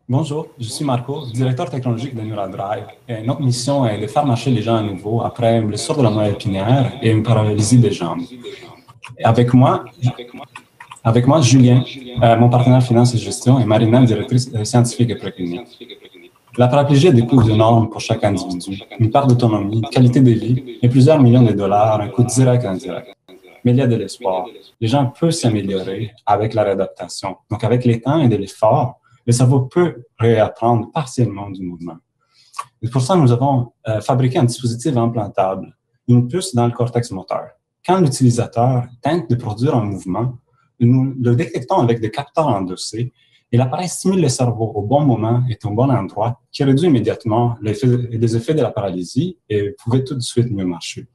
Bonjour, je suis Marco, directeur technologique de NeuraDrive. Et notre mission est de faire marcher les gens à nouveau après une blessure de la moelle épinière et une paralysie des jambes. Et avec moi, Julien, mon partenaire finance et gestion, et Marina, directrice scientifique et préclinique. La paraplégie a des coûts énormes pour chaque individu, une part d'autonomie, de qualité de vie et plusieurs millions de dollars, un coût direct et indirect. Mais il y a de l'espoir. Les gens peuvent s'améliorer avec la réadaptation. Donc, avec les temps et de l'effort, le cerveau peut réapprendre partiellement du mouvement. Et pour ça, nous avons fabriqué un dispositif implantable, une puce dans le cortex moteur. Quand l'utilisateur tente de produire un mouvement, nous le détectons avec des capteurs endossés et l'appareil stimule le cerveau au bon moment et au bon endroit, qui réduit immédiatement les effets de la paralysie et pouvait tout de suite mieux marcher.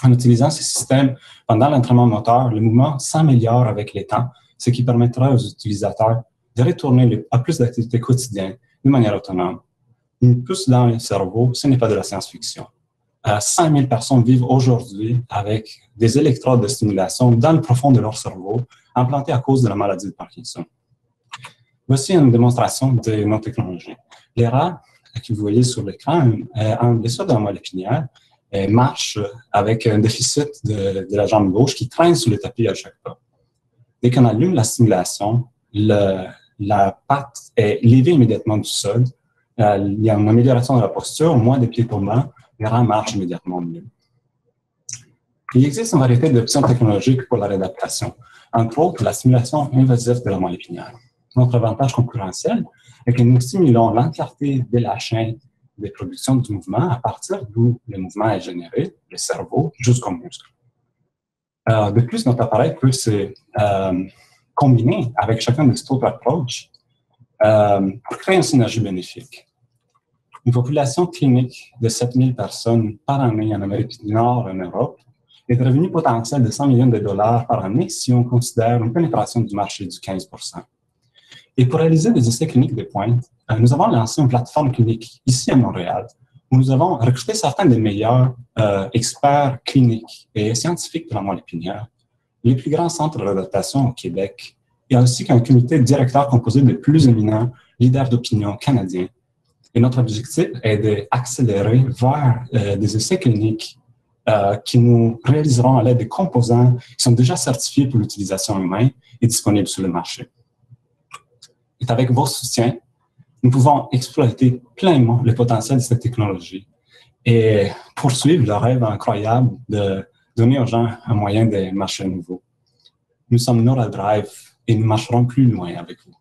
En utilisant ce système pendant l'entraînement moteur, le mouvement s'améliore avec les temps, ce qui permettra aux utilisateurs de retourner à plus d'activités quotidiennes de manière autonome. Une puce dans le cerveau, ce n'est pas de la science-fiction. 5 000 personnes vivent aujourd'hui avec des électrodes de stimulation dans le profond de leur cerveau, implantées à cause de la maladie de Parkinson. Voici une démonstration de nos technologies. Les rats que vous voyez sur l'écran, en blessure de la moelle épinière, marchent avec un déficit de la jambe gauche qui traîne sur le tapis à chaque pas. Dès qu'on allume la stimulation, la patte est levée immédiatement du sol. Il y a une amélioration de la posture, moins de pieds tombants, les rats marchent immédiatement mieux. Il existe une variété d'options technologiques pour la réadaptation, entre autres la stimulation invasive de la moelle épinière. Notre avantage concurrentiel est que nous stimulons l'entièreté de la chaîne de production du mouvement à partir d'où le mouvement est généré, le cerveau, jusqu'au muscle. De plus, notre appareil peut se combiner avec chacun des autres approches pour créer une synergie bénéfique. Une population clinique de 7 000 personnes par année en Amérique du Nord et en Europe et de revenus potentiels de 100 millions de dollars par année si on considère une pénétration du marché du 15 %. Et pour réaliser des essais cliniques de pointe, nous avons lancé une plateforme clinique ici à Montréal où nous avons recruté certains des meilleurs experts cliniques et scientifiques de la moelle épinière, les plus grands centres de réadaptation au Québec, et ainsi qu'un comité directeur composé de plus éminents leaders d'opinion canadiens. Et notre objectif est d'accélérer vers des essais cliniques qui nous réaliseront à l'aide de composants qui sont déjà certifiés pour l'utilisation humaine et disponibles sur le marché. Et avec vos soutiens, nous pouvons exploiter pleinement le potentiel de cette technologie et poursuivre le rêve incroyable de donner aux gens un moyen de marcher à nouveau. Nous sommes NeuraDrive et nous marcherons plus loin avec vous.